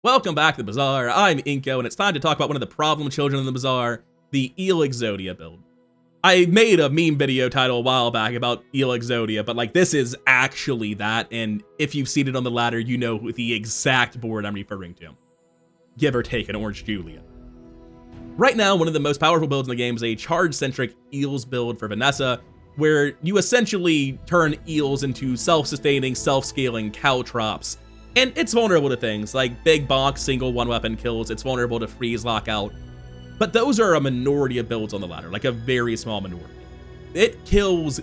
Welcome back to the Bazaar. I'm Inko, and it's time to talk about one of the problem children in the Bazaar, the Eel Exodia build. I made a meme video title a while back about Eel Exodia, but like this is actually that, and if you've seen it on the ladder, you know the exact board I'm referring to. Give or take an Orange Julian. Right now, one of the most powerful builds in the game is a charge-centric Eels build for Vanessa, where you essentially turn Eels into self-sustaining, self-scaling caltrops. And it's vulnerable to things like big bonk, single one-weapon kills. It's vulnerable to freeze, lockout. But those are a minority of builds on the ladder, like a very small minority. It kills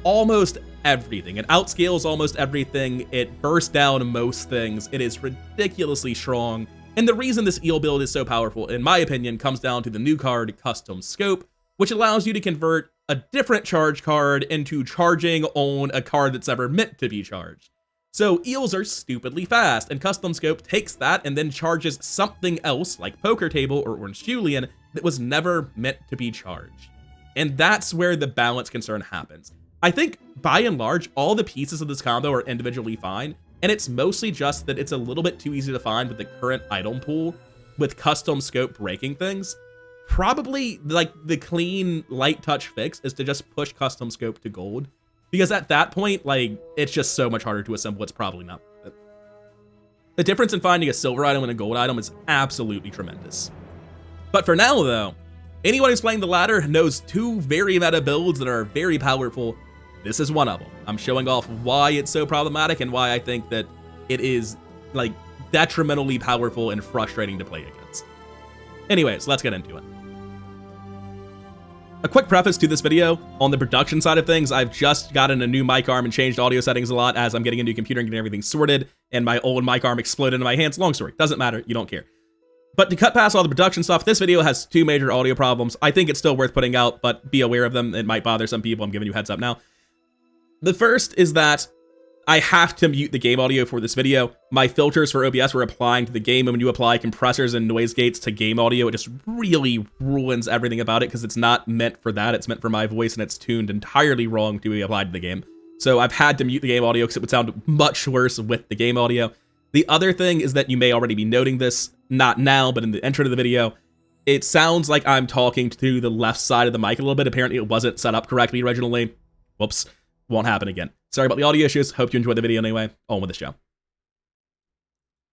almost everything. It outscales almost everything. It bursts down most things. It is ridiculously strong. And the reason this Eel build is so powerful, in my opinion, comes down to the new card, Custom Scope, which allows you to convert a different charge card into charging on a card that's ever meant to be charged. So Eels are stupidly fast, and Custom Scope takes that and then charges something else, like Poker Table or Orange Julian, that was never meant to be charged. And that's where the balance concern happens. I think, by and large, all the pieces of this combo are individually fine, and it's mostly just that it's a little bit too easy to find with the current item pool, with Custom Scope breaking things. Probably, like, the clean, light touch fix is to just push Custom Scope to gold. Because at that point, like, it's just so much harder to assemble, it's probably not worth it. The difference in finding a silver item and a gold item is absolutely tremendous. But for now, though, anyone who's playing the ladder knows two very meta builds that are very powerful. This is one of them. I'm showing off why it's so problematic and why I think that it is, like, detrimentally powerful and frustrating to play against. Anyways, let's get into it. A quick preface to this video, on the production side of things, I've just gotten a new mic arm and changed audio settings a lot as I'm getting a new computer and getting everything sorted, and my old mic arm exploded into my hands. Long story, doesn't matter, you don't care. But to cut past all the production stuff, this video has two major audio problems. I think it's still worth putting out, but be aware of them. It might bother some people. I'm giving you a heads up now. The first is that I have to mute the game audio for this video. My filters for OBS were applying to the game, and when you apply compressors and noise gates to game audio, it just really ruins everything about it because it's not meant for that. It's meant for my voice, and it's tuned entirely wrong to be applied to the game. So I've had to mute the game audio because it would sound much worse with the game audio. The other thing is that you may already be noting this, not now, but in the intro to the video, it sounds like I'm talking to the left side of the mic a little bit. Apparently it wasn't set up correctly originally. Whoops, won't happen again. Sorry about the audio issues. Hope you enjoyed the video anyway. On with the show.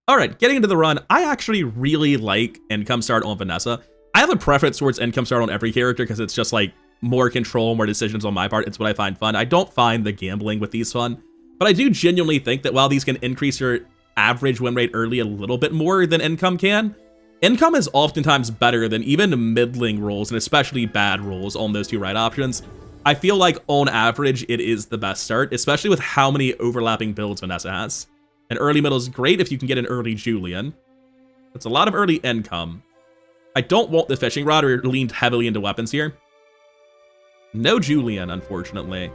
Alright, getting into the run, I actually really like Income Start on Vanessa. I have a preference towards Income Start on every character because it's just like more control, more decisions on my part. It's what I find fun. I don't find the gambling with these fun, but I do genuinely think that while these can increase your average win rate early a little bit more than Income can, Income is oftentimes better than even middling rolls and especially bad rolls on those two right options. I feel like, on average, it is the best start, especially with how many overlapping builds Vanessa has. An early middle is great if you can get an early Julian. That's a lot of early income. I don't want the fishing rod or leaned heavily into weapons here. No Julian, unfortunately.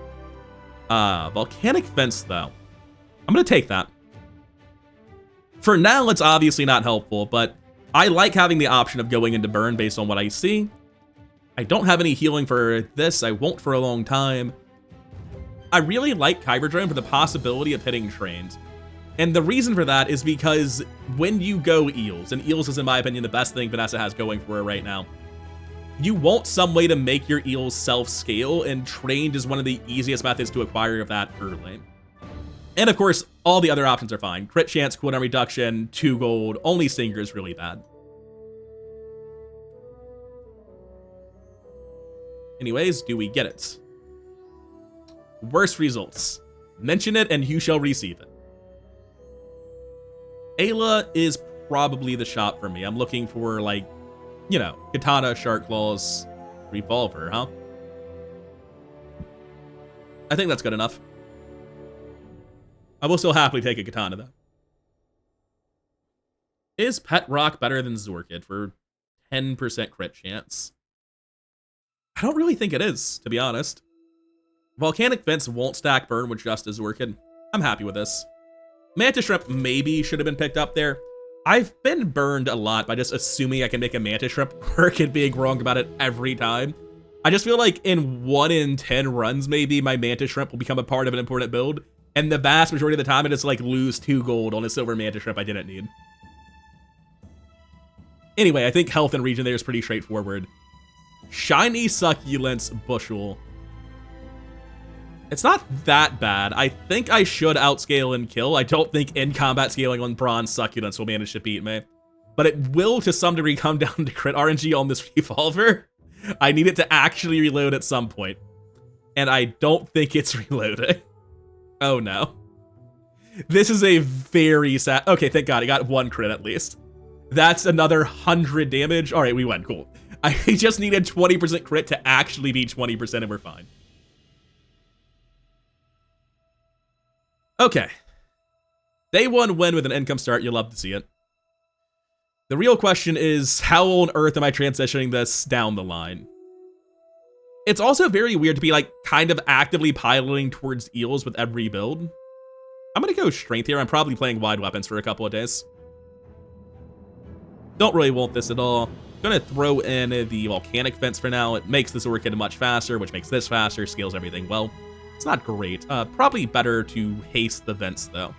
Volcanic Fence, though. I'm going to take that. For now, it's obviously not helpful, but I like having the option of going into burn based on what I see. I don't have any healing for this. I won't for a long time. I really like Kyber Drone for the possibility of hitting trains. And the reason for that is because when you go Eels, and Eels is in my opinion the best thing Vanessa has going for her right now, you want some way to make your Eels self-scale, and trained is one of the easiest methods to acquire of that early. And of course, all the other options are fine. Crit chance, cooldown reduction, 2 gold, only Stinger is really bad. Anyways, do we get it? Worst results. Mention it and you shall receive it. Ayla is probably the shot for me. I'm looking for, like, you know, Katana, Shark Claws, Revolver, huh? I think that's good enough. I will still happily take a Katana, though. Is Pet Rock better than Zorkid for 10% crit chance? I don't really think it is, to be honest. Volcanic Fence won't stack burn with just as Zorkid. I'm happy with this. Mantis Shrimp maybe should have been picked up there. I've been burned a lot by just assuming I can make a Mantis Shrimp work and being wrong about it every time. I just feel like in 1 in 10 runs, maybe my Mantis Shrimp will become a part of an important build, and the vast majority of the time I just like lose 2 gold on a silver Mantis Shrimp I didn't need. Anyway, I think health and region there is pretty straightforward. Shiny Succulents Bushel. It's not that bad. I think I should outscale and kill. I don't think in combat scaling on bronze Succulents will manage to beat me. But it will to some degree come down to crit RNG on this revolver. I need it to actually reload at some point. And I don't think it's reloading. Oh no. This is a very sad... Okay, thank God, I got 1 crit at least. That's another 100 damage. All right, we went, cool. I just needed 20% crit to actually be 20% and we're fine. Okay. Day 1 win with an income start, you'll love to see it. The real question is, how on earth am I transitioning this down the line? It's also very weird to be like kind of actively piloting towards eels with every build. I'm gonna go strength here. I'm probably playing wide weapons for a couple of days. Don't really want this at all. Gonna throw in the volcanic vents for now. It makes this orchid much faster, which makes this faster, scales everything well. It's not great. Probably better to haste the vents though.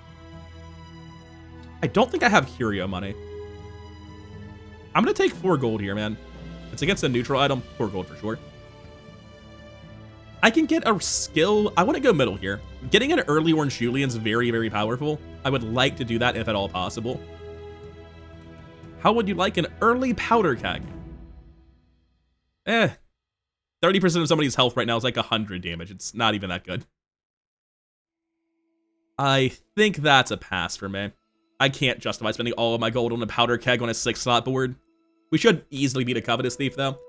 I don't think I have curio money. I'm gonna take 4 gold here, man. It's against a neutral item, 4 gold for sure. I can get a skill. I want to go middle here. Getting an early orange Julian's very, very powerful. I would like to do that if at all possible. How would you like an early powder keg? 30% of somebody's health right now is like 100 damage. It's not even that good. I think that's a pass for me. I can't justify spending all of my gold on a powder keg on a 6-slot board. We should easily beat a Covetous Thief, though.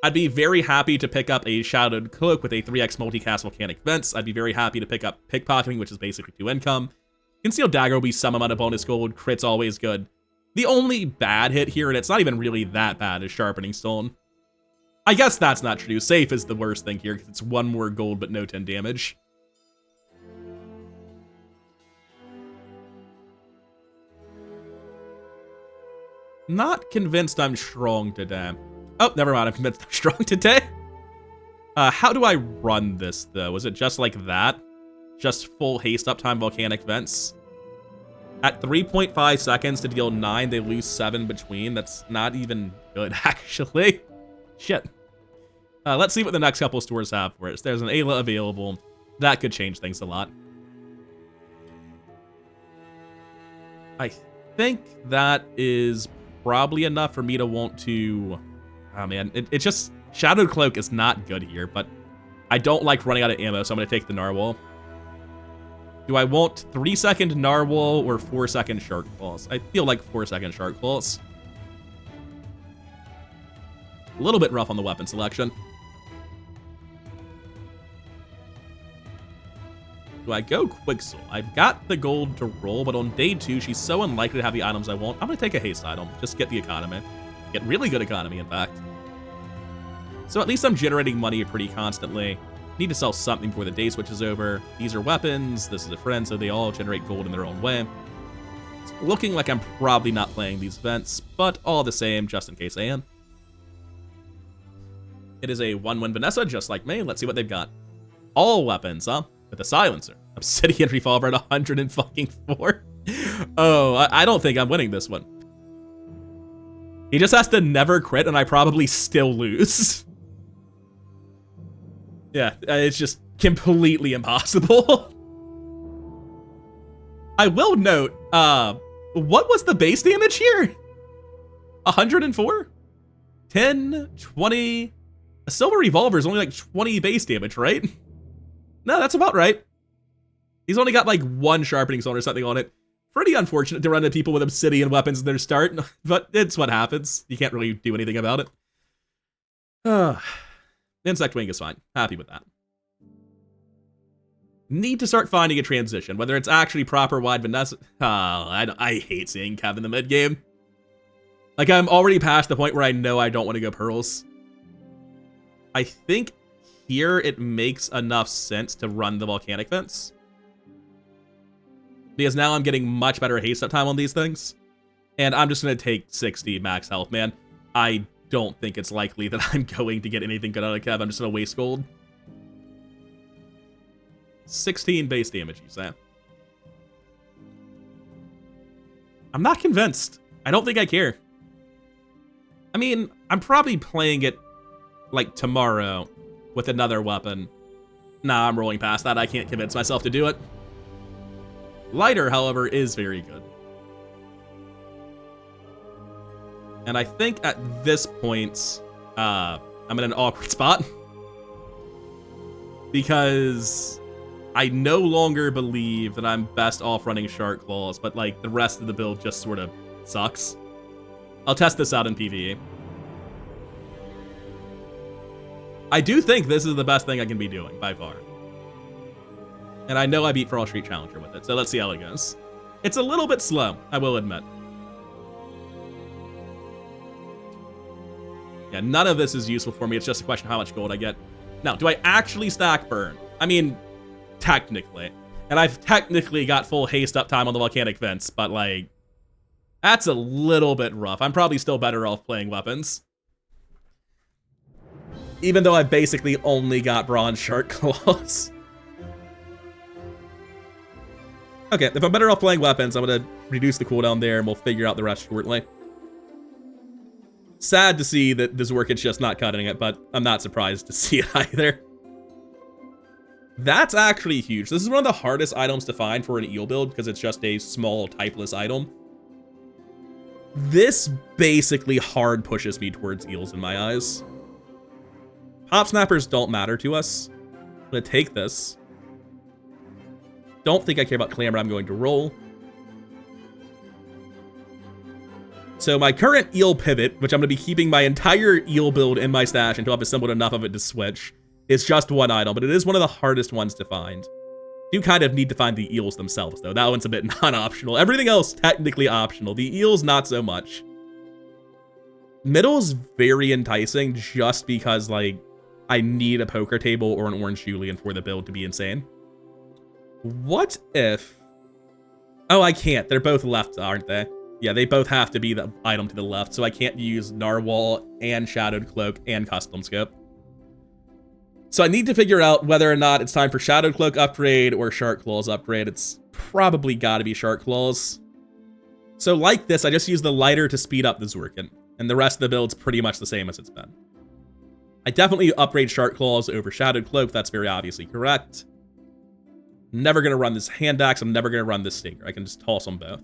I'd be very happy to pick up a Shadowed Cloak with a 3x multicast volcanic vents. I'd be very happy to pick up Pickpocketing, which is basically 2 income. Concealed Dagger will be some amount of bonus gold. Crit's always good. The only bad hit here, and it's not even really that bad, is Sharpening Stone. I guess that's not true. Safe is the worst thing here, because it's 1 more gold but no 10 damage. Not convinced I'm strong today. Oh, never mind. I'm convinced I'm strong today. How do I run this, though? Is it just like that? Just full haste uptime volcanic vents? At 3.5 seconds to deal 9, they lose 7 between. That's not even good, actually. Shit. Let's see what the next couple stores have for us. There's an Ayla available. That could change things a lot. I think that is probably enough for me to want to... Oh man, it's just... Shadowed Cloak is not good here, but I don't like running out of ammo, so I'm going to take the Narwhal. Do I want 3-second Narwhal or 4-second Shark Claws? I feel like 4-second Shark Claws. A little bit rough on the weapon selection. Do I go Quicksoul? I've got the gold to roll, but on day 2, she's so unlikely to have the items I want. I'm going to take a haste item. Just get the economy. Get really good economy, in fact. So at least I'm generating money pretty constantly. Need to sell something before the day switches over. These are weapons. This is a friend, so they all generate gold in their own way. It's looking like I'm probably not playing these events, but all the same, just in case I am. It is a 1-win Vanessa, just like me. Let's see what they've got. All weapons, huh? With a silencer. Obsidian Revolver at 104. Oh, I don't think I'm winning this one. He just has to never crit, and I probably still lose. Yeah, it's just completely impossible. I will note, what was the base damage here? 104? 10, 20... A silver revolver is only like 20 base damage, right? No, that's about right. He's only got like 1 sharpening stone or something on it. Pretty unfortunate to run into people with obsidian weapons in their start, but it's what happens. You can't really do anything about it. Insect Wing is fine. Happy with that. Need to start finding a transition, whether it's actually proper wide Vanessa. I hate seeing Kev in the mid game. Like, I'm already past the point where I know I don't want to go pearls. I think here it makes enough sense to run the volcanic vents. Because now I'm getting much better haste up time on these things. And I'm just going to take 60 max health, man. I don't think it's likely that I'm going to get anything good out of Kev. I'm just going to waste gold. 16 base damage, you say? I'm not convinced. I don't think I care. I mean, I'm probably playing it, like, tomorrow with another weapon. Nah, I'm rolling past that. I can't convince myself to do it. Lighter, however, is very good. And I think at this point, I'm in an awkward spot. Because I no longer believe that I'm best off running Shark Claws, but like the rest of the build just sort of sucks. I'll test this out in PvE. I do think this is the best thing I can be doing, by far. And I know I beat Frost Street Challenger with it, so let's see how it goes. It's a little bit slow, I will admit. Yeah, none of this is useful for me, it's just a question of how much gold I get. Now, do I actually stack burn? I mean, technically. And I've technically got full haste uptime on the volcanic vents, but like, that's a little bit rough. I'm probably still better off playing weapons. Even though I've basically only got bronze shark claws. Okay, if I'm better off playing weapons, I'm gonna reduce the cooldown there and we'll figure out the rest shortly. Sad to see that this work is just not cutting it, but I'm not surprised to see it either. That's actually huge. This is one of the hardest items to find for an eel build because it's just a small typeless item. This basically hard pushes me towards eels in my eyes. Pop snappers don't matter to us. I'm gonna take this. Don't think I care about clamor, I'm going to roll. So my current eel pivot, which I'm gonna be keeping my entire eel build in my stash until I've assembled enough of it to switch, is just one item, but it is one of the hardest ones to find. You kind of need to find the eels themselves, though. That one's a bit non-optional. Everything else, technically optional. The eels, not so much. Middle's very enticing just because, like, I need a poker table or an orange Julian for the build to be insane. What if... Oh, I can't. They're both left, aren't they? Yeah, they both have to be the item to the left, so I can't use Narwhal and Shadowed Cloak and Custom Scope. So I need to figure out whether or not it's time for Shadowed Cloak upgrade or Shark Claws upgrade. It's probably gotta be Shark Claws. So like this, I just use the lighter to speed up the Zurkin, and the rest of the build's pretty much the same as it's been. I definitely upgrade Shark Claws over Shadowed Cloak, that's very obviously correct. Never gonna run this Hand Axe, I'm never gonna run this Stinger. I can just toss them both.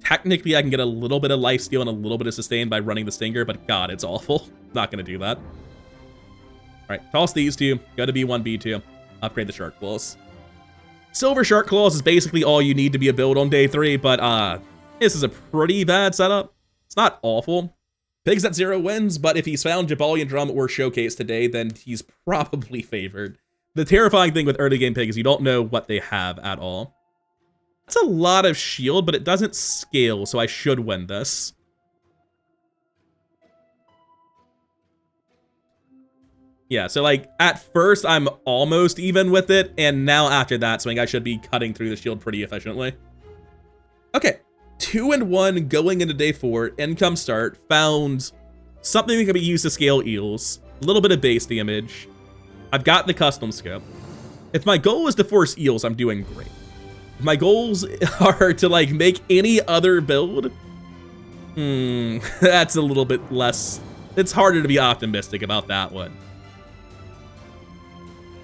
Technically, I can get a little bit of lifesteal and a little bit of sustain by running the Stinger, but god, it's awful. Not gonna do that. Alright, toss these two, go to B1, B2, upgrade the Shark Claws. Silver Shark Claws is basically all you need to be a build on day 3, but this is a pretty bad setup. It's not awful. Pigs at 0 wins, but if he's found Jabalian Drum or Showcase today, then he's probably favored. The terrifying thing with early game Pig is you don't know what they have at all. That's a lot of shield, but it doesn't scale, so I should win this. Yeah, so like, at first I'm almost even with it, and now after that swing I should be cutting through the shield pretty efficiently. Okay, 2-1 going into day 4, income start, found something that can be used to scale eels, a little bit of base damage. I've got the custom scope. If my goal is to force eels, I'm doing great. If my goals are to like make any other build, that's a little bit less, it's harder to be optimistic about that one.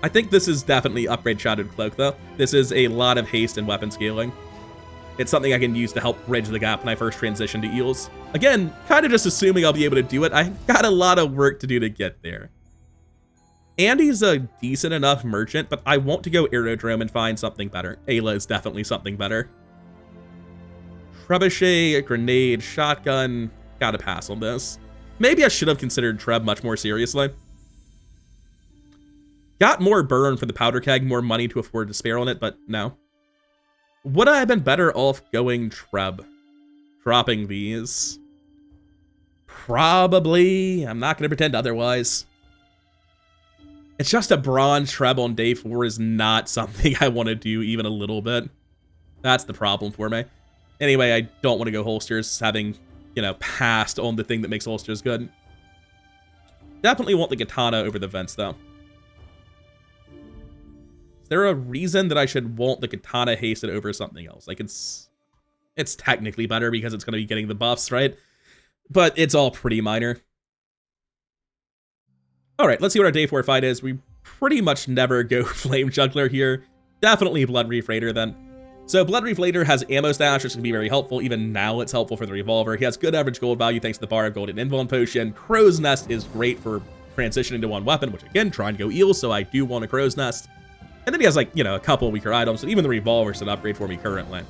I think this is definitely upgrade Shadowed Cloak though. This is a lot of haste and weapon scaling. It's something I can use to help bridge the gap when I first transition to eels. Again, kind of just assuming I'll be able to do it. I've got a lot of work to do to get there. Andy's a decent enough merchant, but I want to go Aerodrome and find something better. Ayla is definitely something better. Trebuchet, grenade, shotgun. Gotta pass on this. Maybe I should have considered Treb much more seriously. Got more burn for the powder keg, more money to afford to spare on it, but no. Would I have been better off going Treb? Dropping these? Probably. I'm not going to pretend otherwise. It's just a bronze Treb on day 4 is not something I want to do even a little bit. That's the problem for me. Anyway, I don't want to go holsters, having, you know, passed on the thing that makes holsters good. Definitely want the katana over the vents, though. Is there a reason that I should want the katana hasted over something else? Like, it's technically better because it's going to be getting the buffs, right? but it's all pretty minor. All right, let's see what our day 4 fight is. We pretty much never go Flame Juggler here. Definitely Blood Reef Raider then. So Blood Reef Raider has ammo stash, which can be very helpful. Even now, it's helpful for the revolver. He has good average gold value thanks to the Bar of Gold and Invuln Potion. Crow's Nest is great for transitioning to one weapon, which again, try and go eel, so I do want a Crow's Nest. And then he has, like, you know, a couple weaker items, and even the revolver's an upgrade for me currently.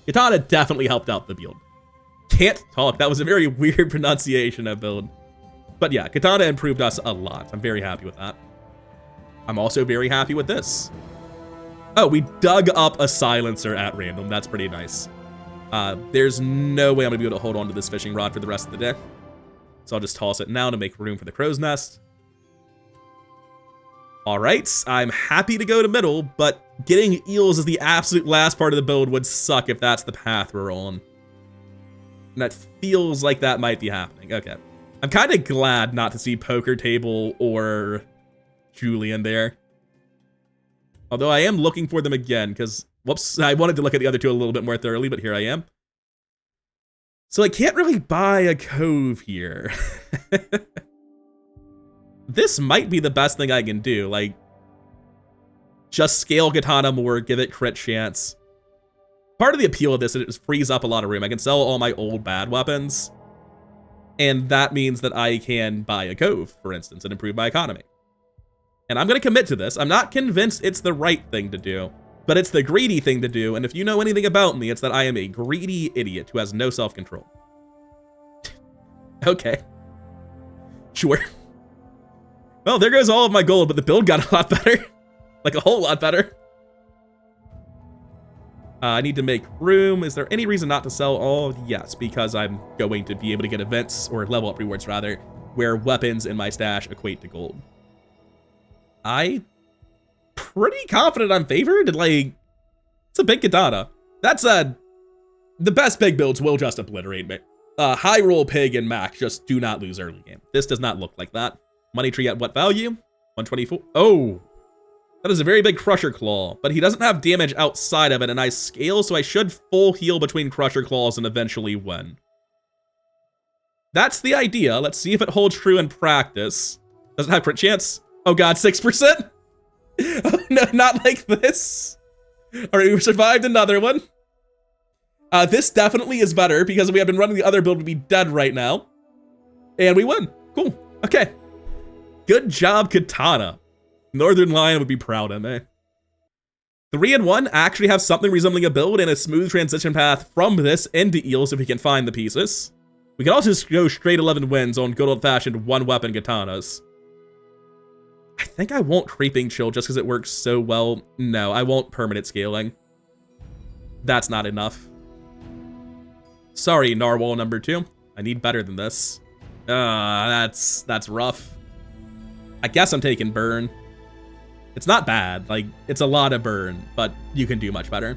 Katana definitely helped out the build. Can't talk. That was a very weird pronunciation of build. But yeah, Katana improved us a lot. I'm very happy with that. I'm also very happy with this. Oh, we dug up a silencer at random. That's pretty nice. There's no way I'm gonna be able to hold on to this fishing rod for the rest of the day. So I'll just toss it now to make room for the crow's nest. All right, I'm happy to go to middle, but getting eels as the absolute last part of the build would suck if that's the path we're on. And that feels like that might be happening. Okay. I'm kind of glad not to see Poker Table or Julian there. Although I am looking for them again, because, whoops, I wanted to look at the other two a little bit more thoroughly, but here I am. So I can't really buy a cove here. This might be the best thing I can do, like, just scale Katana more, give it crit chance. Part of the appeal of this is it frees up a lot of room. I can sell all my old bad weapons, and that means that I can buy a cove, for instance, and improve my economy. And I'm going to commit to this. I'm not convinced it's the right thing to do, but it's the greedy thing to do, and if you know anything about me, it's that I am a greedy idiot who has no self-control. Okay. Sure. Well, there goes all of my gold, but the build got a lot better. Like, a whole lot better. I need to make room. Is there any reason not to sell all? Yes, because I'm going to be able to get events, or level up rewards rather, where weapons in my stash equate to gold. I'm pretty confident I'm favored. Like, it's a big katana. That's the best pig builds will just obliterate me. High roll pig and Mac just do not lose early game. This does not look like that. Money tree at what value? 124. Oh, that is a very big Crusher Claw, but he doesn't have damage outside of it, and I scale, so I should full heal between Crusher Claws and eventually win. That's the idea. Let's see if it holds true in practice. Does it have crit chance? Oh god, 6%? Oh no, not like this. All right, we've survived another one. This definitely is better because we have been running the other build would be dead right now. And we win. Cool. Okay. Good job, Katana. Northern Lion would be proud of me. 3 and 1 actually have something resembling a build and a smooth transition path from this into eels if we can find the pieces. We can also just go straight 11 wins on good old-fashioned one-weapon katanas. I think I won't Creeping Chill just because it works so well. No, I won't permanent scaling. That's not enough. Sorry, Narwhal number 2. I need better than this. That's rough. I guess I'm taking burn. It's not bad, like, it's a lot of burn, but you can do much better.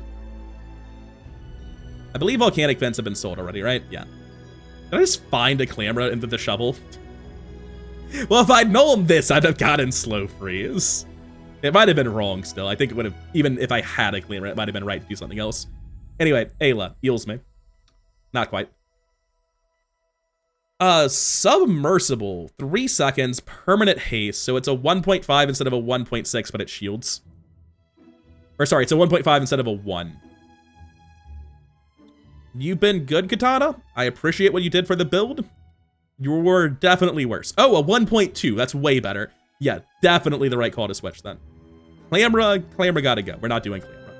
I believe volcanic vents have been sold already, right? Yeah. Did I just find a Clamra into the shovel? Well, if I'd known this, I'd have gotten slow freeze. It might have been wrong still. I think it would have, even if I had a Clamra, it might have been right to do something else. Anyway, Ayla, heals me. Not quite. Submersible, 3 seconds, permanent haste, so it's a 1.5 instead of a 1.6, but it shields. Or sorry, it's a 1.5 instead of a 1. You've been good, Katana. I appreciate what you did for the build. You were definitely worse. Oh, a 1.2, that's way better. Yeah, definitely the right call to switch then. Clamra gotta go. We're not doing Clamra.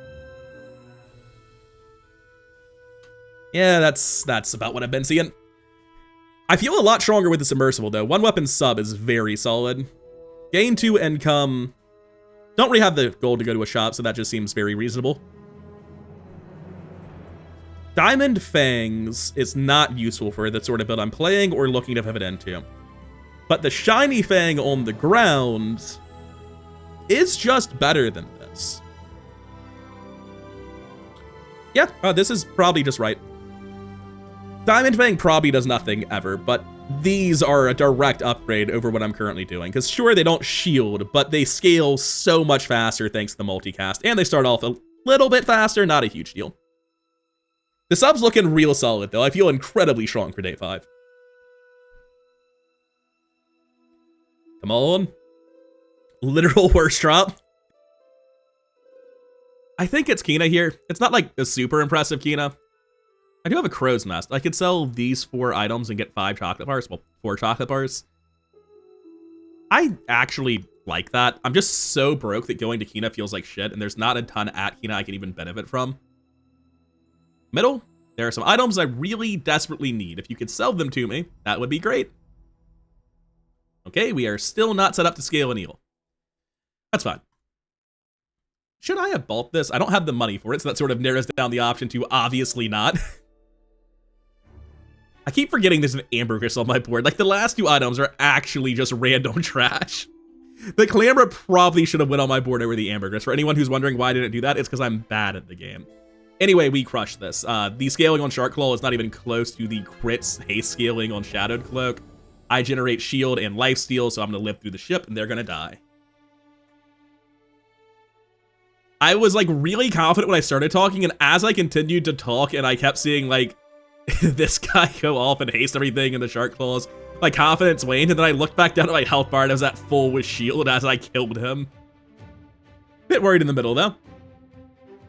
Yeah, that's about what I've been seeing. I feel a lot stronger with the submersible, though. One weapon sub is very solid. Gain 2 income. Don't really have the gold to go to a shop, so that just seems very reasonable. Diamond Fangs is not useful for the sort of build I'm playing or looking to pivot into. But the Shiny Fang on the ground is just better than this. Yeah, this is probably just right. Diamond Fang probably does nothing ever, but these are a direct upgrade over what I'm currently doing. Because sure, they don't shield, but they scale so much faster thanks to the multicast. And they start off a little bit faster, not a huge deal. The sub's looking real solid, though. I feel incredibly strong for day 5. Come on. Literal worst drop. I think it's Kina here. It's not like a super impressive Kina. I do have a crow's nest. I could sell these 4 items and get 5 chocolate bars. Well, 4 chocolate bars. I actually like that. I'm just so broke that going to Kina feels like shit, and there's not a ton at Kina I can even benefit from. Middle, there are some items I really desperately need. If you could sell them to me, that would be great. Okay, we are still not set up to scale an eel. That's fine. Should I have bought this? I don't have the money for it, so that sort of narrows down the option to obviously not. I keep forgetting there's an ambergris on my board. Like, the last 2 items are actually just random trash. The clamor probably should have went on my board over the ambergris. For anyone who's wondering why I didn't do that, it's because I'm bad at the game. Anyway, we crushed this. The scaling on Shark Claw is not even close to the crits haste scaling on Shadowed Cloak. I generate shield and lifesteal, so I'm going to live through the ship, and they're going to die. I was, like, really confident when I started talking, and as I continued to talk, and I kept seeing, like, this guy go off and haste everything in the Shark Claws, my confidence waned, and then I looked back down at my health bar, and I was at full with shield as I killed him. Bit worried in the middle, though.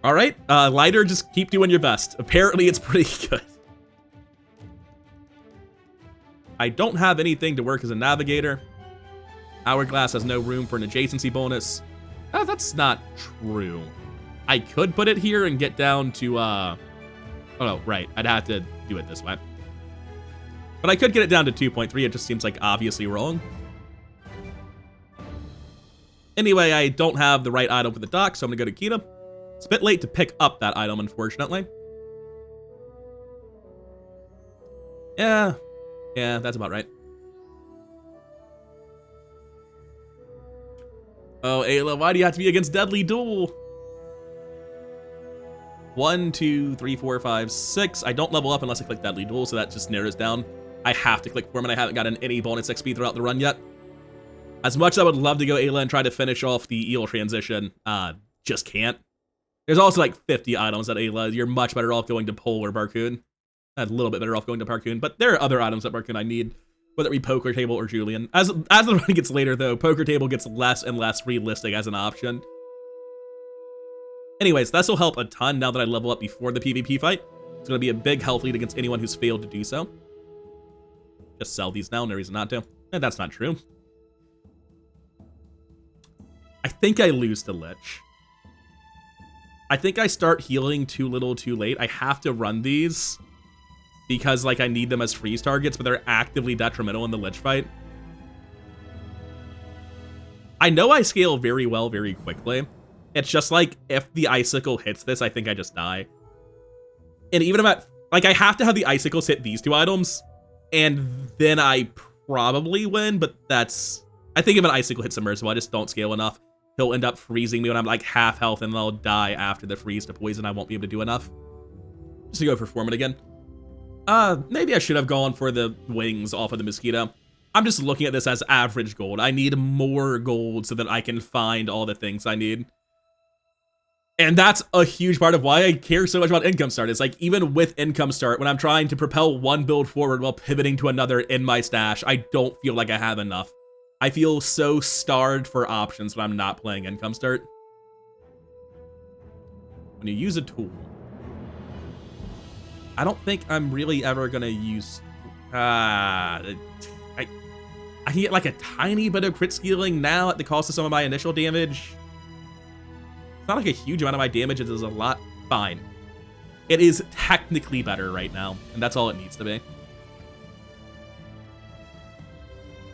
Alright, Lighter, just keep doing your best. Apparently, it's pretty good. I don't have anything to work as a navigator. Hourglass has no room for an adjacency bonus. That's not true. I could put it here and get down to, oh, no, right. I'd have to do it this way. But I could get it down to 2.3. It just seems, like, obviously wrong. Anyway, I don't have the right item for the dock, so I'm going to go to Kina. It's a bit late to pick up that item, unfortunately. Yeah, that's about right. Oh, Ayla, why do you have to be against Deadly Duel? 1, 2, 3, 4, 5, 6. I don't level up unless I click Deadly Duel, so that just narrows down. I have to click Foreman. I haven't gotten any bonus XP throughout the run yet. As much as I would love to go Ayla and try to finish off the eel transition, just can't. There's also like 50 items at Ayla. You're much better off going to Pole or Barcoon. A little bit better off going to Barcoon, but there are other items at Barcoon I need, whether it be Poker Table or Julian. As the run gets later, though, Poker Table gets less and less realistic as an option. Anyways, this will help a ton now that I level up before the PvP fight. It's going to be a big health lead against anyone who's failed to do so. Just sell these now, no reason not to. And that's not true. I think I lose to Lich. I think I start healing too little too late. I have to run these because, like, I need them as freeze targets, but they're actively detrimental in the Lich fight. I know I scale very well very quickly. It's just, like, if the Icicle hits this, I think I just die. And even if like, I have to have the Icicles hit these 2 items, and then I probably win, but that's... I think if an Icicle hits Submersible, I just don't scale enough. He'll end up freezing me when I'm, like, half health, and then I'll die after the freeze to poison. I won't be able to do enough. Just to go for Foreman again. Maybe I should have gone for the wings off of the Mosquito. I'm just looking at this as average gold. I need more gold so that I can find all the things I need. And that's a huge part of why I care so much about Income Start. It's like, even with Income Start, when I'm trying to propel one build forward while pivoting to another in my stash, I don't feel like I have enough. I feel so starved for options when I'm not playing Income Start. When you use a tool, I don't think I'm really ever gonna use... I can get like a tiny bit of crit scaling now at the cost of some of my initial damage. It's not like a huge amount of my damage, it is a lot. Fine. It is technically better right now, and that's all it needs to be.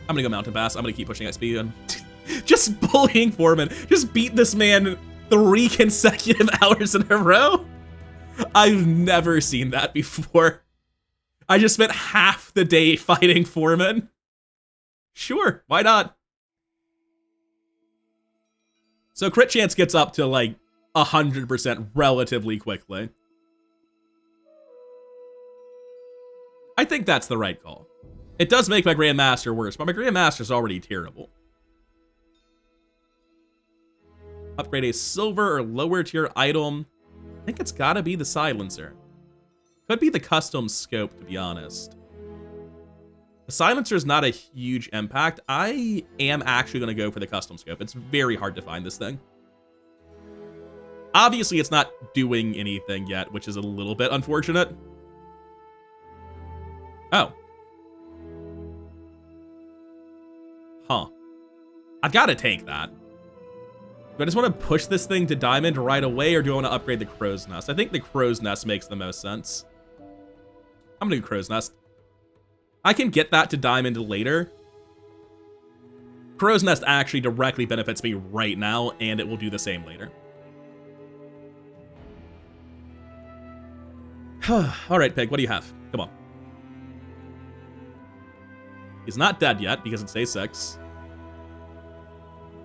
I'm gonna go Mountain Pass. I'm gonna keep pushing XP and just bullying Foreman. Just beat this man 3 consecutive hours in a row. I've never seen that before. I just spent half the day fighting Foreman. Sure, why not? So crit chance gets up to like 100% relatively quickly. I think that's the right call. It does make my Grandmaster worse, but my Grandmaster's already terrible. Upgrade a silver or lower tier item. I think it's gotta be the silencer. Could be the custom scope, to be honest. The silencer is not a huge impact. I am actually going to go for the custom scope. It's very hard to find this thing. Obviously, it's not doing anything yet, which is a little bit unfortunate. Oh. Huh. I've got to take that. Do I just want to push this thing to diamond right away, or do I want to upgrade the crow's nest? I think the crow's nest makes the most sense. I'm going to do crow's nest. I can get that to diamond later. Crow's nest actually directly benefits me right now, and it will do the same later. All right, Pig, what do you have? Come on. He's not dead yet because it's day 6.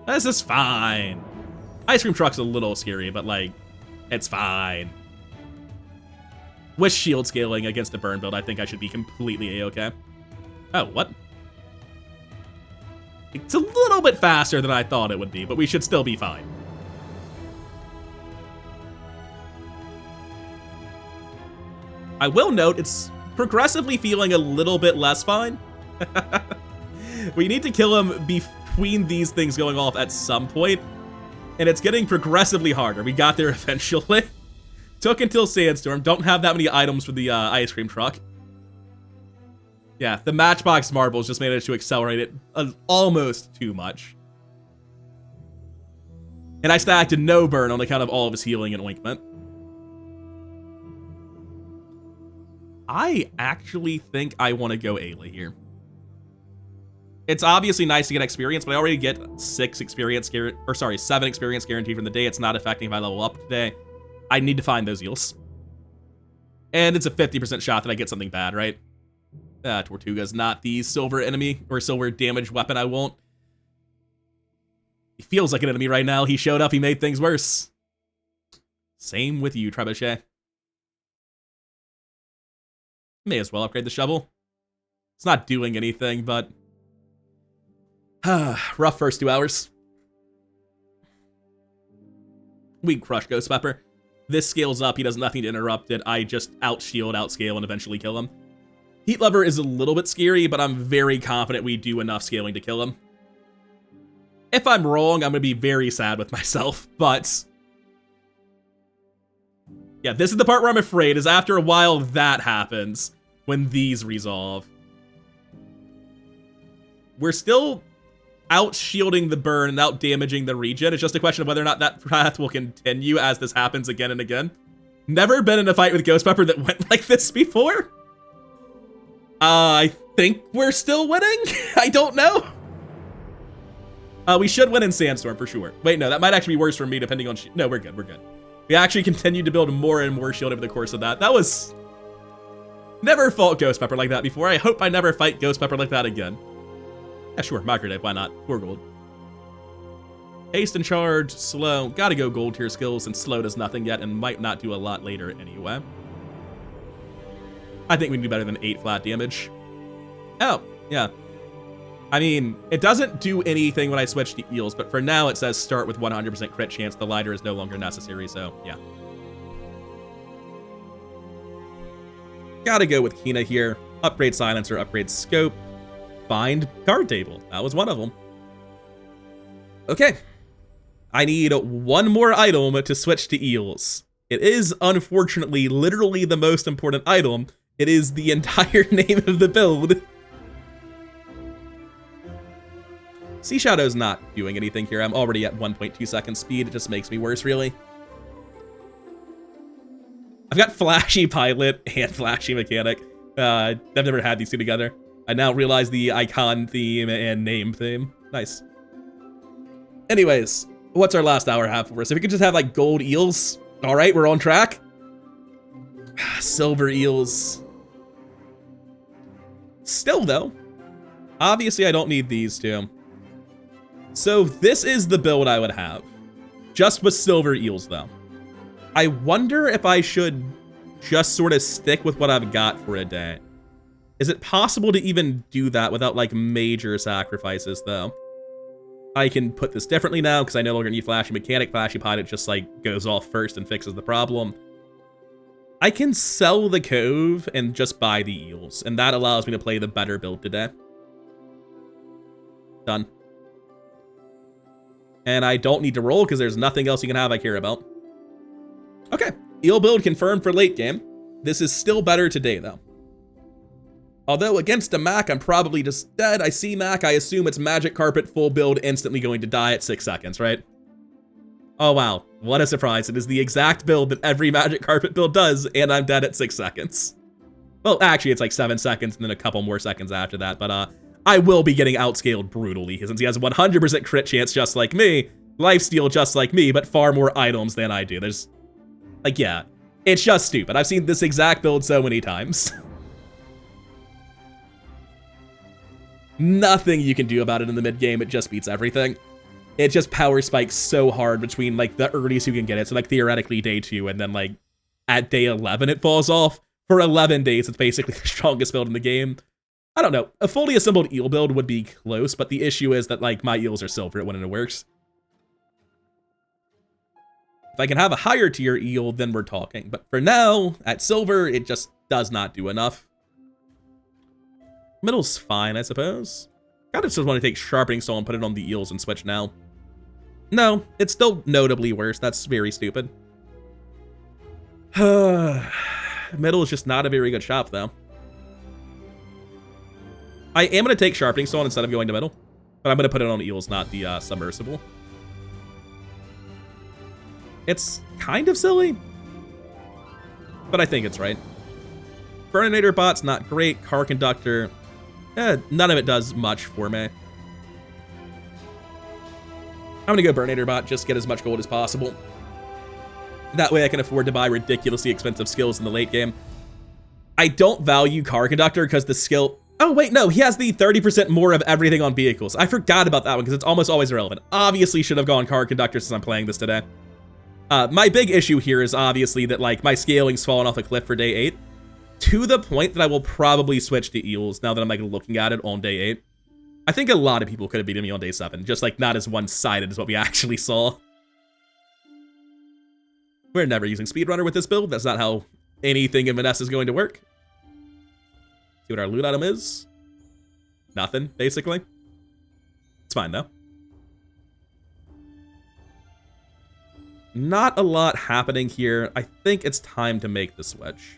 This is fine. Ice cream truck's a little scary, but like, it's fine. With shield scaling against the burn build, I think I should be completely a-okay. Oh, what? It's a little bit faster than I thought it would be, but we should still be fine. I will note, it's progressively feeling a little bit less fine. We need to kill him between these things going off at some point, and it's getting progressively harder. We got there eventually. Took until Sandstorm. Don't have that many items for the ice cream truck. Yeah, the Matchbox marbles just managed to accelerate it almost too much. And I stacked a no burn on account of all of his healing and ointment. I actually think I want to go Ayla here. It's obviously nice to get experience, but I already get 7 experience guaranteed from the day. It's not affecting if I level up today. I need to find those eels. And it's a 50% shot that I get something bad, right? Tortuga's not the silver enemy or silver damage weapon I won't. He feels like an enemy right now. He showed up, he made things worse. Same with you, Trebuchet. May as well upgrade the shovel. It's not doing anything, but... rough first 2 hours. We crush Ghost Pepper. This scales up, he does nothing to interrupt it. I just outshield, outscale, and eventually kill him. Heat Lover is a little bit scary, but I'm very confident we do enough scaling to kill him. If I'm wrong, I'm going to be very sad with myself, but... yeah, this is the part where I'm afraid, is after a while that happens, when these resolve. We're still out-shielding the burn and out-damaging the regen. It's just a question of whether or not that path will continue as this happens again and again. Never been in a fight with Ghost Pepper that went like this before. I think we're still winning? I don't know. We should win in Sandstorm for sure. Wait, no, that might actually be worse for me depending on... no, we're good, we're good. We actually continued to build more and more shield over the course of that. That was... never fought Ghost Pepper like that before. I hope I never fight Ghost Pepper like that again. Yeah, sure, Microdave, why not? 4 gold. Haste and charge, slow. Gotta go gold tier skills, and slow does nothing yet and might not do a lot later anyway. I think we can do better than 8 flat damage. Oh, yeah. I mean, it doesn't do anything when I switch to eels, but for now it says start with 100% crit chance. The lighter is no longer necessary, so yeah. Gotta go with Kina here. Upgrade silencer, upgrade scope. Find card table. That was one of them. Okay. I need 1 more item to switch to eels. It is, unfortunately, literally the most important item. It is the entire name of the build. Sea Shadow's not doing anything here. I'm already at 1.2 second speed. It just makes me worse, really. I've got Flashy Pilot and Flashy Mechanic. I've never had these two together. I now realize the icon theme and name theme. Nice. Anyways, what's our last hour have for us? If we could just have, like, gold eels. All right, we're on track. Silver eels. Still, though, obviously I don't need these two. So this is the build I would have. Just with silver eels, though. I wonder if I should just sort of stick with what I've got for a day. Is it possible to even do that without, like, major sacrifices, though? I can put this differently now, because I no longer need Flashy Mechanic. Flashy Pilot just, like, goes off first and fixes the problem. I can sell the Cove and just buy the Eels, and that allows me to play the better build today. Done. And I don't need to roll because there's nothing else you can have I care about. Okay, Eel build confirmed for late game. This is still better today, though. Although against a Mac, I'm probably just dead. I see Mac, I assume it's Magic Carpet full build, instantly going to die at 6 seconds, right? Oh wow, what a surprise. It is the exact build that every Magic Carpet build does, and I'm dead at 6 seconds. Well, actually, it's like 7 seconds and then a couple more seconds after that, but I will be getting outscaled brutally, since he has a 100% crit chance just like me, lifesteal just like me, but far more items than I do. There's, like, yeah, it's just stupid. I've seen this exact build so many times. Nothing you can do about it in the mid-game, it just beats everything. It just power spikes so hard between, like, the earliest you can get it, so, like, theoretically day 2, and then, like, at day 11 it falls off. For 11 days, it's basically the strongest build in the game. I don't know, a fully assembled eel build would be close, but the issue is that, like, my eels are silver when it works. If I can have a higher tier eel, then we're talking, but for now, at silver, it just does not do enough. Middle's fine, I suppose. Kinda just want to take Sharpening Stone and put it on the eels and switch now. No, it's still notably worse. That's very stupid. Middle is just not a very good shop, though. I am going to take Sharpening Stone instead of going to middle, but I'm going to put it on eels, not the submersible. It's kind of silly, but I think it's right. Burninator bot's not great. Car Conductor, none of it does much for me. I'm gonna go Burninator bot, just get as much gold as possible. That way I can afford to buy ridiculously expensive skills in the late game. I don't value Car Conductor because the skill... Oh, wait, no, he has the 30% more of everything on vehicles. I forgot about that one because it's almost always irrelevant. Obviously should have gone Car Conductor since I'm playing this today. My big issue here is obviously that, like, my scaling's fallen off a cliff for day 8. To the point that I will probably switch to eels now that I'm, like, looking at it on day 8. I think a lot of people could have beaten me on day 7, just, like, not as one-sided as what we actually saw. We're never using Speedrunner with this build. That's not how anything in Vanessa is going to work. See what our loot item is. Nothing, basically. It's fine, though. Not a lot happening here. I think it's time to make the switch.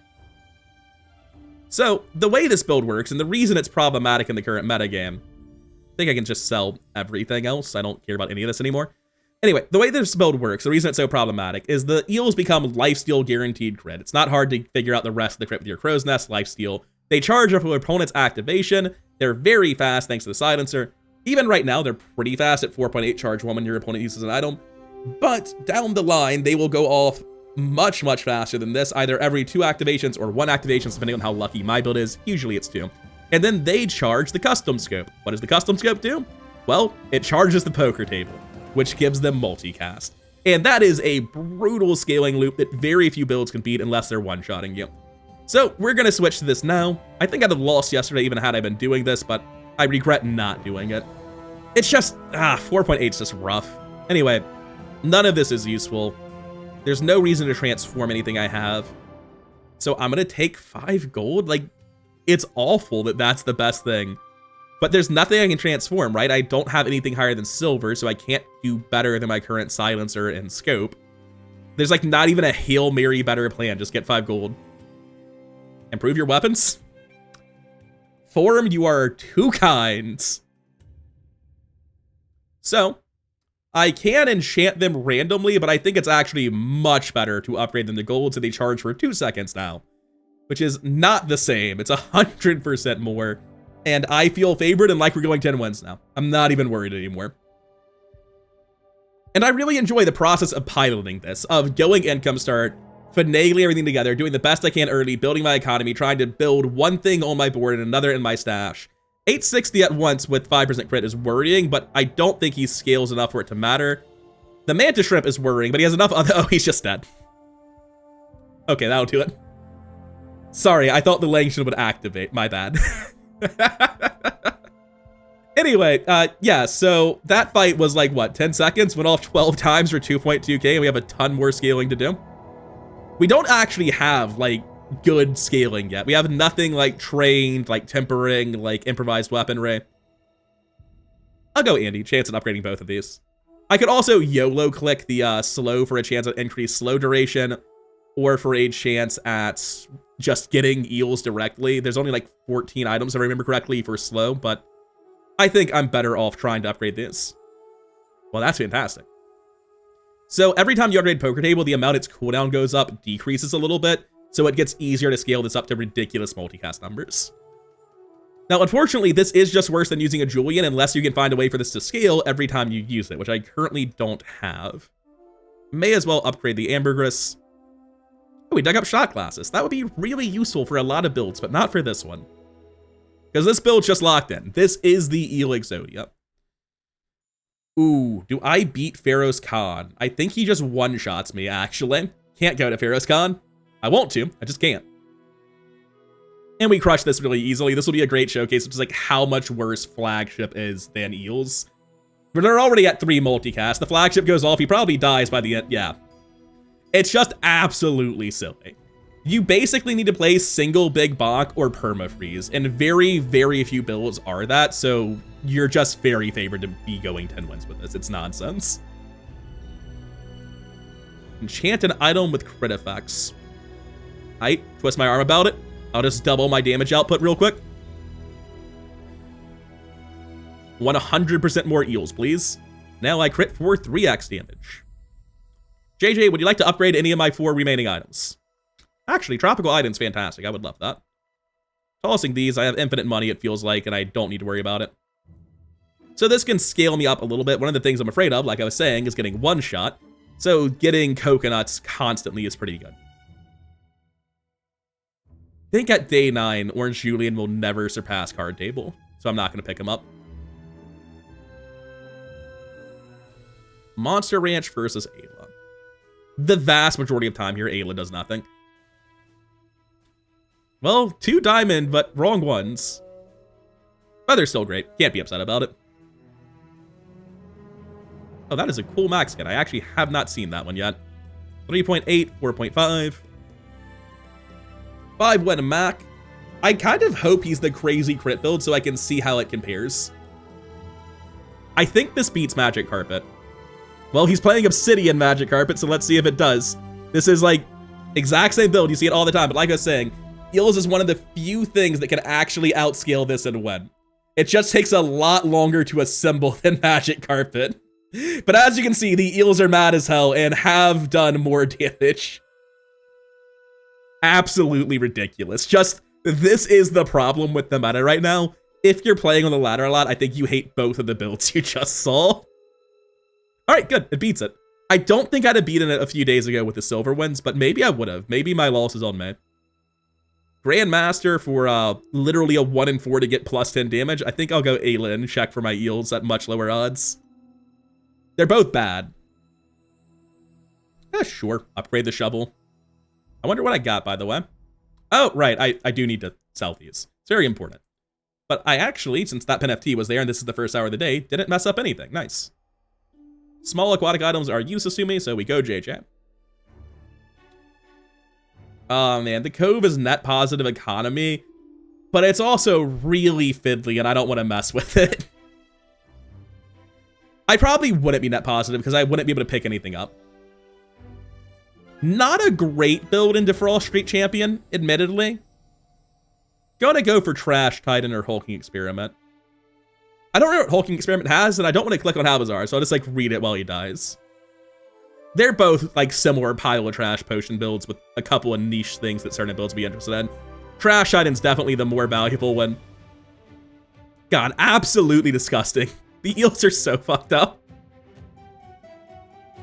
So, the way this build works, and the reason it's problematic in the current metagame, I think I can just sell everything else. I don't care about any of this anymore. Anyway, the way this build works, the reason it's so problematic, is the eels become lifesteal guaranteed crit. It's not hard to figure out the rest of the crit with your crow's nest, lifesteal. They charge up your opponent's activation. They're very fast thanks to the silencer. Even right now, they're pretty fast at 4.8 charge when your opponent uses an item. But down the line, they will go off much, much faster than this, either every 2 activations or 1 activation, depending on how lucky my build is. Usually it's 2. And then they charge the custom scope. What does the custom scope do? Well, it charges the poker table, which gives them multicast. And that is a brutal scaling loop that very few builds can beat unless they're one-shotting you. So we're gonna switch to this now. I think I'd have lost yesterday even had I been doing this, but I regret not doing it. It's just, 4.8 is just rough. Anyway, none of this is useful. There's no reason to transform anything I have. So I'm gonna take 5 gold. Like, it's awful that that's the best thing. But there's nothing I can transform, right? I don't have anything higher than silver, so I can't do better than my current silencer and scope. There's, like, not even a Hail Mary better plan. Just get 5 gold. Improve your weapons? Form, you are too kind. So, I can enchant them randomly, but I think it's actually much better to upgrade them to gold so they charge for 2 seconds now. Which is not the same. It's 100% more. And I feel favored and like we're going 10 wins now. I'm not even worried anymore. And I really enjoy the process of piloting this, of going income start, finagling everything together, doing the best I can early, building my economy, trying to build one thing on my board and another in my stash. 860 at once with 5% crit is worrying, but I don't think he scales enough for it to matter. The Manta Shrimp is worrying, but he has enough other— oh, he's just dead. Okay, that'll do it. Sorry, I thought the Langston would activate. My bad. Anyway, yeah, so that fight was like, what, 10 seconds? Went off 12 times for 2.2k, and we have a ton more scaling to do. We don't actually have, like, good scaling yet. We have nothing like trained, like tempering, like improvised weaponry. I'll go Andy, chance at upgrading both of these. I could also YOLO click the slow for a chance at increased slow duration, or for a chance at just getting eels directly. There's only like 14 items, if I remember correctly, for slow, but I think I'm better off trying to upgrade this. Well, that's fantastic. So every time you upgrade Poker Table, the amount its cooldown goes up decreases a little bit, so it gets easier to scale this up to ridiculous multicast numbers. Now, unfortunately, this is just worse than using a Julian unless you can find a way for this to scale every time you use it, which I currently don't have. May as well upgrade the Ambergris. Oh, we dug up shot classes. That would be really useful for a lot of builds, but not for this one. Because this build's just locked in. This is the Eel Exodia. Ooh, do I beat Pharaoh's Khan? I think he just one-shots me, actually. Can't go to Pharaoh's Khan. I want to, I just can't. And we crush this really easily. This will be a great showcase, which is like how much worse Flagship is than Eels. But they're already at 3 multicast. The Flagship goes off, he probably dies by the end, yeah. It's just absolutely silly. You basically need to play single big bonk or permafreeze, and very, very few builds are that, so you're just very favored to be going 10 wins with this. It's nonsense. Enchant an item with crit effects. I twist my arm about it. I'll just double my damage output real quick. 100% more eels, please. Now I crit for 3x damage. JJ, would you like to upgrade any of my 4 remaining items? Actually, Tropical Item's fantastic. I would love that. Tossing these, I have infinite money, it feels like, and I don't need to worry about it. So this can scale me up a little bit. One of the things I'm afraid of, like I was saying, is getting one shot. So getting coconuts constantly is pretty good. I think at day 9, Orange Julian will never surpass card table, so I'm not going to pick him up. Monster Ranch versus Ayla. The vast majority of time here, Ayla does nothing. Well, 2 diamond, but wrong ones. But they're still great. Can't be upset about it. Oh, that is a cool max skin. I actually have not seen that one yet. 3.8, 4.5. 5 went a Mac. I kind of hope he's the crazy crit build so I can see how it compares. I think this beats Magic Carpet. Well, he's playing Obsidian Magic Carpet, so let's see if it does. This is like exact same build. You see it all the time, but like I was saying, Eels is one of the few things that can actually outscale this and win. It just takes a lot longer to assemble than Magic Carpet. But as you can see, the Eels are mad as hell and have done more damage. Absolutely ridiculous. Just, this is the problem with the meta right now. If you're playing on the ladder a lot, I think you hate both of the builds you just saw. Alright, good. It beats it. I don't think I'd have beaten it a few days ago with the silver wins, but maybe I would have. Maybe my loss is on me. Grandmaster for literally a 1 in 4 to get plus 10 damage. I think I'll go Ayla and check for my Eels at much lower odds. They're both bad. Sure. Upgrade the shovel. I wonder what I got, by the way. Oh, right. I do need to sell these. It's very important. But I actually, since that Pen FT was there and this is the first hour of the day, didn't mess up anything. Nice. Small aquatic items are useless to me, so we go JJ. Oh man, the Cove is net positive economy, but it's also really fiddly and I don't want to mess with it. I probably wouldn't be net positive because I wouldn't be able to pick anything up. Not a great build into Frost Street Champion, admittedly. Gonna go for Trash Titan or Hulking Experiment. I don't know what Hulking Experiment has, and I don't want to click on Bazaar, so I'll just like read it while he dies. They're both like similar pile of trash potion builds with a couple of niche things that certain builds would be interested in. Trash Titan's definitely the more valuable one. God, absolutely disgusting. The Eels are so fucked up.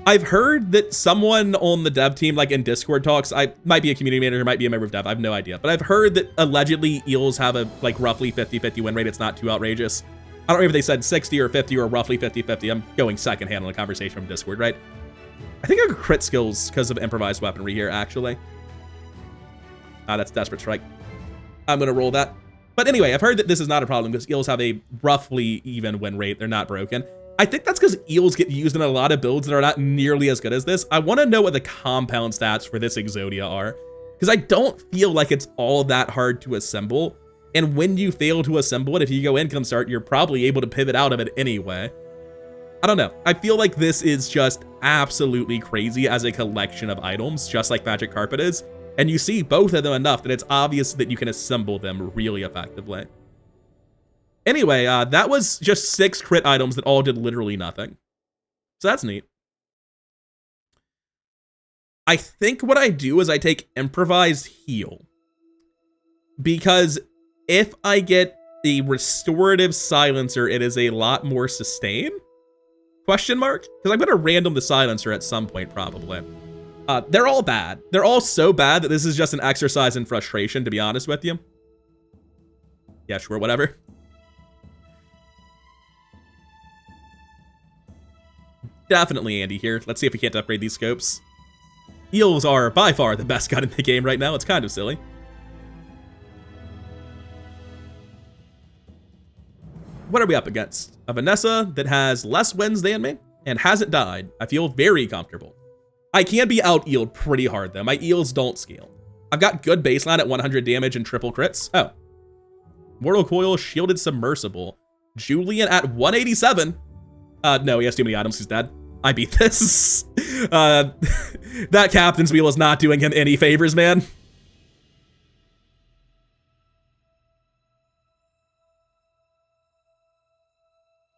I've heard that someone on the dev team, like in Discord talks, I might be a community manager, might be a member of dev, I have no idea. But I've heard that allegedly Eels have a like roughly 50-50 win rate. It's not too outrageous. I don't know if they said 60 or 50 or roughly 50-50. I'm going secondhand on the conversation from Discord, right? I think I got crit skills because of improvised weaponry here, actually. Ah, that's Desperate Strike. I'm gonna roll that. But anyway, I've heard that this is not a problem because Eels have a roughly even win rate. They're not broken. I think that's because eels get used in a lot of builds that are not nearly as good as this. I want to know what the compound stats for this exodia are, because I don't feel like it's all that hard to assemble. And when you fail to assemble it, if you go income start, you're probably able to pivot out of it anyway. I don't know. I feel like this is just absolutely crazy as a collection of items, just like Magic Carpet is. And you see both of them enough that it's obvious that you can assemble them really effectively. Anyway, that was just 6 crit items that all did literally nothing. So that's neat. I think what I do is I take Improvised Heal. Because if I get the Restorative Silencer, it is a lot more sustain? Question mark? Because I'm going to random the Silencer at some point, probably. They're all bad. They're all so bad that this is just an exercise in frustration, to be honest with you. Yeah, sure, whatever. Definitely Andy here. Let's see if we can't upgrade these scopes. Eels are by far the best gun in the game right now. It's kind of silly. What are we up against? A Vanessa that has less wins than me and hasn't died. I feel very comfortable. I can be out-eeled pretty hard, though. My eels don't scale. I've got good baseline at 100 damage and triple crits. Oh. Mortal Coil, Shielded Submersible. Julian at 187. No, he has too many items. He's dead. I beat this. That Captain's Wheel is not doing him any favors, man.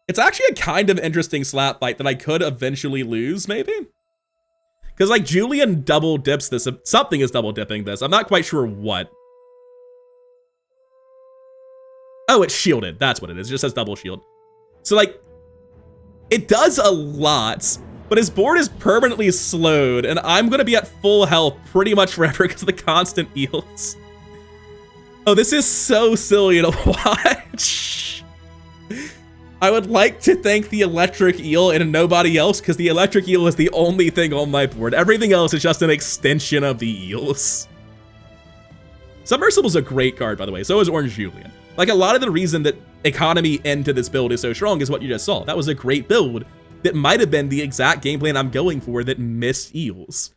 It's actually a kind of interesting slap fight that I could eventually lose, maybe? Because, like, Julian double dips this. Something is double dipping this. I'm not quite sure what. Oh, it's shielded. That's what it is. It just says double shield. So, like, it does a lot, but his board is permanently slowed, and I'm going to be at full health pretty much forever because of the constant eels. Oh, this is so silly to watch. I would like to thank the electric eel and nobody else, because the electric eel is the only thing on my board. Everything else is just an extension of the eels. Submersible's a great card, by the way. So is Orange Julian. Like, a lot of the reason that economy into this build is so strong is what you just saw. That was a great build that might have been the exact game plan I'm going for that missed eels.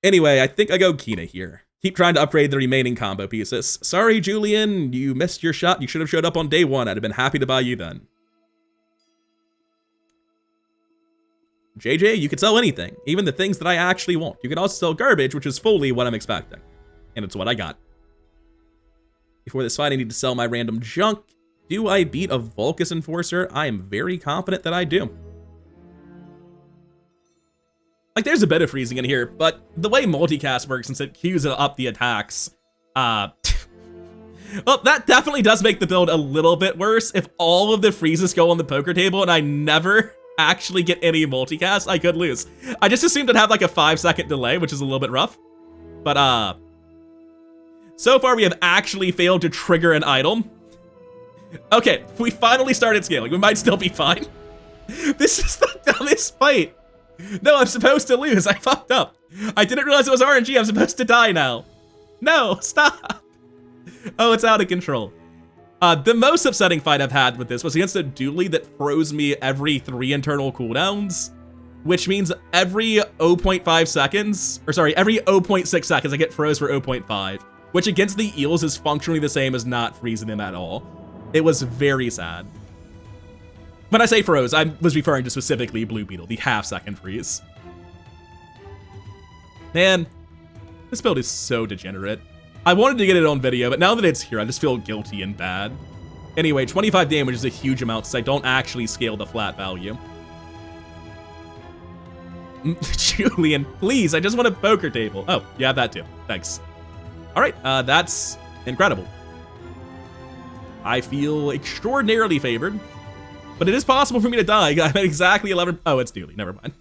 Anyway, I think I go Kina here. Keep trying to upgrade the remaining combo pieces. Sorry, Julian, you missed your shot. You should have showed up on day 1. I'd have been happy to buy you then. JJ, you could sell anything, even the things that I actually want. You can also sell garbage, which is fully what I'm expecting. And it's what I got. Before this fight, I need to sell my random junk. Do I beat a Vulcus Enforcer? I am very confident that I do. Like, there's a bit of freezing in here, but the way multicast works, since it queues up the attacks, well, that definitely does make the build a little bit worse. If all of the freezes go on the poker table and I never actually get any multicast, I could lose. I just assumed it'd have like a 5-second delay, which is a little bit rough. But, so far we have actually failed to trigger an item. Okay, we finally started scaling. We might still be fine. This is the dumbest fight. No, I'm supposed to lose. I fucked up. I didn't realize it was RNG. I'm supposed to die now. No, stop. Oh, it's out of control. The most upsetting fight I've had with this was against a dually that froze me every 3 internal cooldowns, which means every 0.5 seconds, or sorry, every 0.6 seconds I get froze for 0.5, which against the eels is functionally the same as not freezing them at all. It was very sad. When I say froze, I was referring to specifically Blue Beetle, the half-second freeze. Man, this build is so degenerate. I wanted to get it on video, but now that it's here, I just feel guilty and bad. Anyway, 25 damage is a huge amount, since I don't actually scale the flat value. Julian, please, I just want a poker table. Oh, you have that too. Thanks. All right, that's incredible. I feel extraordinarily favored. But it is possible for me to die. I'm at exactly 11. Oh, it's Dooley. Never mind.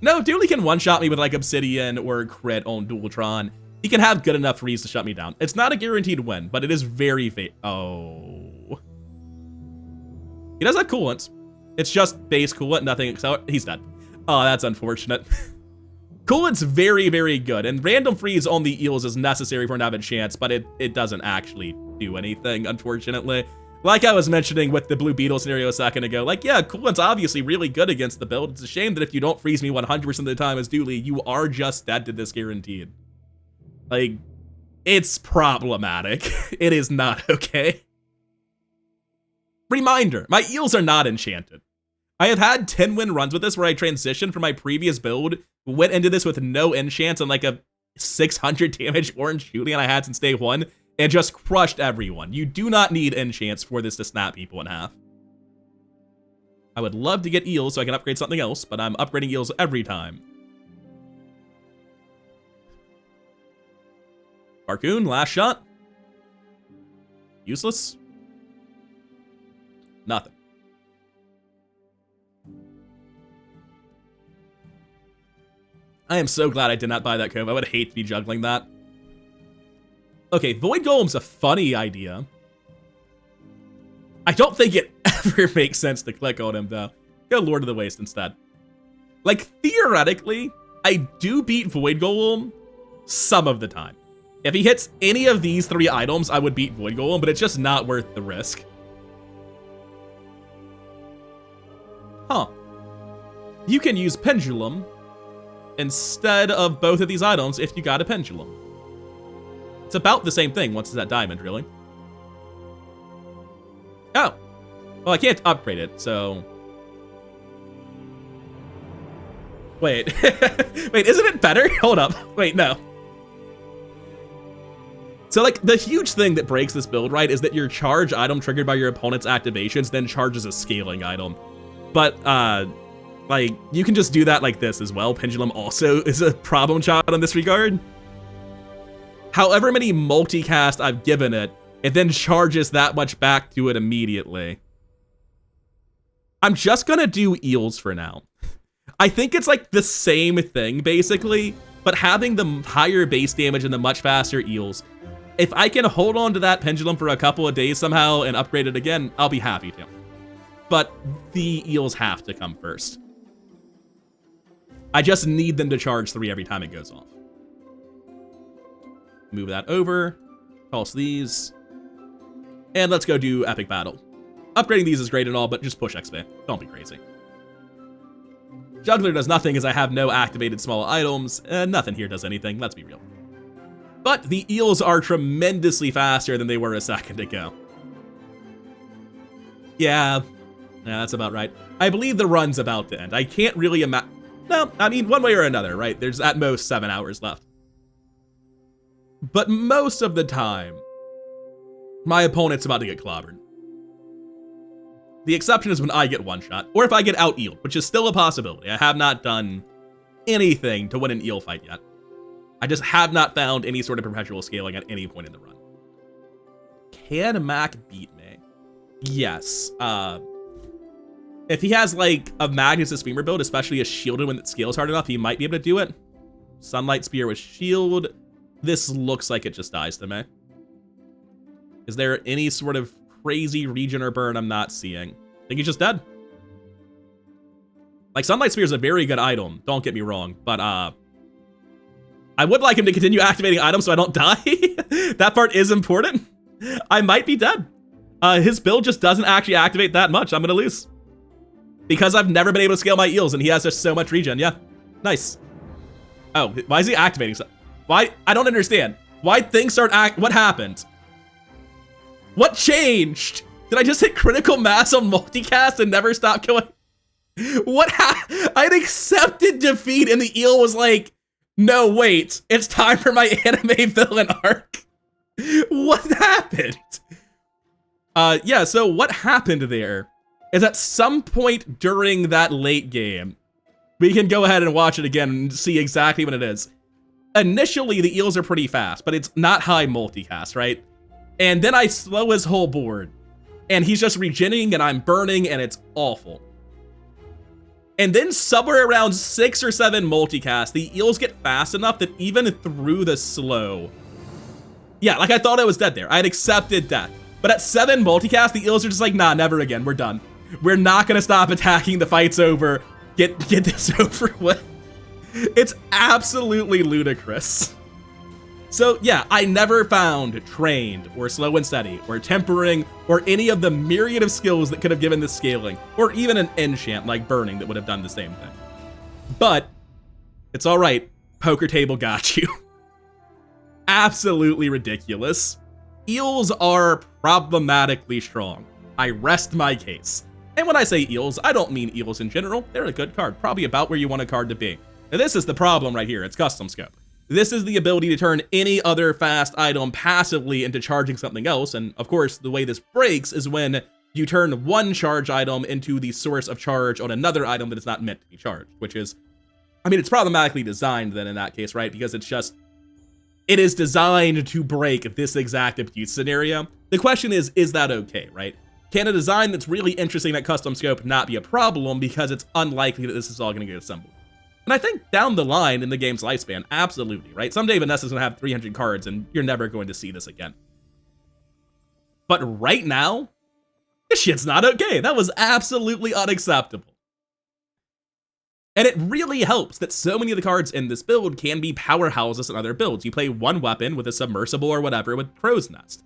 No, Dooley can one-shot me with like Obsidian or crit on Dualtron. He can have good enough freeze to shut me down. It's not a guaranteed win, but it is very Oh. He does have coolants. It's just base coolant, nothing. So he's dead. Oh, that's unfortunate. Coolant's very, very good. And random freeze on the eels is necessary for him to have a chance, but it doesn't actually do anything, unfortunately. Like I was mentioning with the Blue Beetle scenario a second ago, like, yeah, Coolant's obviously really good against the build. It's a shame that if you don't freeze me 100% of the time as Dooley, you are just dead to this guaranteed. Like, it's problematic. It is not okay. Reminder, my eels are not enchanted. I have had 10-win runs with this where I transitioned from my previous build, went into this with no enchants and like a 600 damage orange Julian I had since day one, and just crushed everyone. You do not need enchants for this to snap people in half. I would love to get eels so I can upgrade something else, but I'm upgrading eels every time. Barcoon, last shot. Useless. Nothing. I am so glad I did not buy that Cove. I would hate to be juggling that. Okay, Void Golem's a funny idea. I don't think it ever makes sense to click on him, though. Go Lord of the Waste instead. Like, theoretically, I do beat Void Golem some of the time. If he hits any of these 3 items, I would beat Void Golem, but it's just not worth the risk. Huh. You can use Pendulum instead of both of these items if you got a Pendulum. It's about the same thing once it's at Diamond, really. Oh. Well, I can't upgrade it, so... Wait. Wait, isn't it better? Hold up. Wait, no. So, like, the huge thing that breaks this build, right, is that your charge item triggered by your opponent's activations then charges a scaling item. But, like, you can just do that like this as well. Pendulum also is a problem child in this regard. However many multicast I've given it, it then charges that much back to it immediately. I'm just gonna do eels for now. I think it's like the same thing, basically, but having the higher base damage and the much faster eels. If I can hold on to that Pendulum for a couple of days somehow and upgrade it again, I'll be happy to. But the eels have to come first. I just need them to charge 3 every time it goes off. Move that over, toss these, and let's go do Epic Battle. Upgrading these is great and all, but just push XP. Don't be crazy. Juggler does nothing as I have no activated small items, and nothing here does anything, let's be real. But the eels are tremendously faster than they were a second ago. Yeah, that's about right. I believe the run's about to end. I can't really imagine. No, I mean, one way or another, right? There's at most 7 hours left. But most of the time, my opponent's about to get clobbered. The exception is when I get one shot, or if I get out-eeled, which is still a possibility. I have not done anything to win an eel fight yet. I just have not found any sort of perpetual scaling at any point in the run. Can Mac beat me? Yes. If he has like a Magnus' Femur build, especially a shielded when it scales hard enough, he might be able to do it. Sunlight Spear with shield. This looks like it just dies to me. Is there any sort of crazy regen or burn I'm not seeing? I think he's just dead. Like, Sunlight Spear is a very good item, don't get me wrong, but I would like him to continue activating items so I don't die. That part is important. I might be dead. His build just doesn't actually activate that much. I'm gonna lose. Because I've never been able to scale my eels and he has just so much regen. Yeah, nice. Oh, why is he activating stuff? Why? I don't understand. Why things start what happened? What changed? Did I just hit critical mass on multicast and never stop going? What I'd accepted defeat and the eel was like, no, wait, it's time for my anime villain arc. What happened? Yeah, so what happened there is at some point during that late game, we can go ahead and watch it again and see exactly what it is. Initially, the eels are pretty fast, but it's not high multicast, right? And then I slow his whole board, and he's just regenerating, and I'm burning, and it's awful. And then somewhere around 6 or 7 multicast, the eels get fast enough that even through the slow, yeah, like I thought I was dead there. I had accepted death. But at 7 multicast, the eels are just like, nah, never again. We're done. We're not gonna stop attacking. The fight's over. Get this over with. It's absolutely ludicrous. So yeah, I never found trained, or slow and steady, or tempering, or any of the myriad of skills that could have given this scaling, or even an enchant like burning that would have done the same thing. But it's alright, poker table got you. Absolutely ridiculous. Eels are problematically strong. I rest my case. And when I say eels, I don't mean eels in general. They're a good card, probably about where you want a card to be. Now this is the problem right here, it's custom scope. This is the ability to turn any other fast item passively into charging something else, and of course, the way this breaks is when you turn one charge item into the source of charge on another item that is not meant to be charged, which is, I mean, it's problematically designed then in that case, right? Because it is designed to break this exact abuse scenario. The question is that okay, right? Can a design that's really interesting at custom scope not be a problem because it's unlikely that this is all gonna get assembled? And I think down the line in the game's lifespan, absolutely, right? Someday Vanessa's gonna have 300 cards and you're never going to see this again. But right now, this shit's not okay. That was absolutely unacceptable. And it really helps that so many of the cards in this build can be powerhouses in other builds. You play one weapon with a submersible or whatever with Crow's Nest.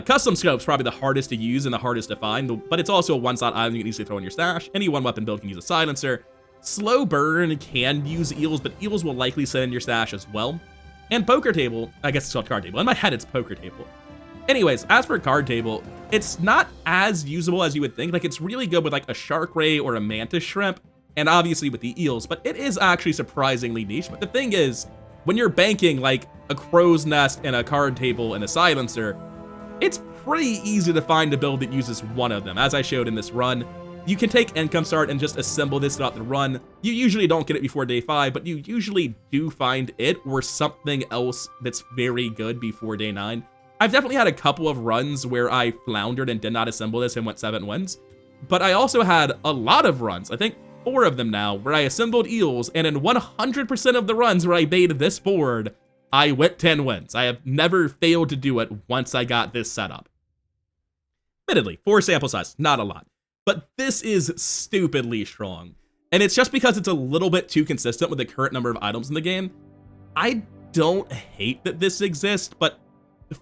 Custom Scope's probably the hardest to use and the hardest to find, but it's also a one-slot item you can easily throw in your stash. Any one weapon build can use a silencer. Slow burn can use eels, but eels will likely sit in your stash as well. And poker table, I guess it's called card table. In my head, it's poker table. Anyways, as for card table, it's not as usable as you would think. Like, it's really good with like a shark ray or a mantis shrimp, and obviously with the eels, but it is actually surprisingly niche. But the thing is, when you're banking like a crow's nest and a card table and a silencer, it's pretty easy to find a build that uses one of them, as I showed in this run. You can take Income Start and just assemble this throughout the run. You usually don't get it before day 5, but you usually do find it or something else that's very good before day 9. I've definitely had a couple of runs where I floundered and did not assemble this and went 7 wins, but I also had a lot of runs, I think 4 of them now, where I assembled eels, and in 100% of the runs where I made this board, I went 10 wins. I have never failed to do it once I got this set up. Admittedly, 4 sample size, not a lot. But this is stupidly strong. And it's just because it's a little bit too consistent with the current number of items in the game. I don't hate that this exists, but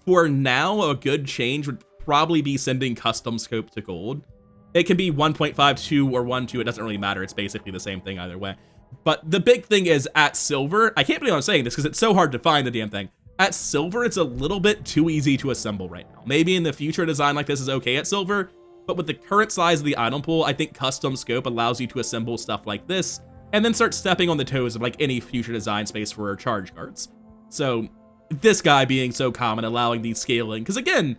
for now, a good change would probably be sending custom scope to gold. It can be 1.52 or 1.2, it doesn't really matter, it's basically the same thing either way. But the big thing is at silver, I can't believe I'm saying this because it's so hard to find the damn thing. At silver, it's a little bit too easy to assemble right now. Maybe in the future, a design like this is okay at silver, but with the current size of the item pool, I think custom scope allows you to assemble stuff like this, and then start stepping on the toes of like any future design space for charge cards. So this guy being so common, allowing these scaling, because again,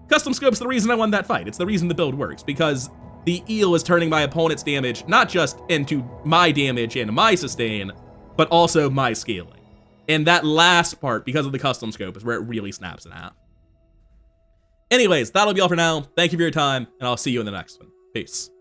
custom scope's the reason I won that fight. It's the reason the build works, because the eel is turning my opponent's damage not just into my damage and my sustain, but also my scaling. And that last part, because of the custom scope, is where it really snaps in half. Anyways, that'll be all for now. Thank you for your time, and I'll see you in the next one. Peace.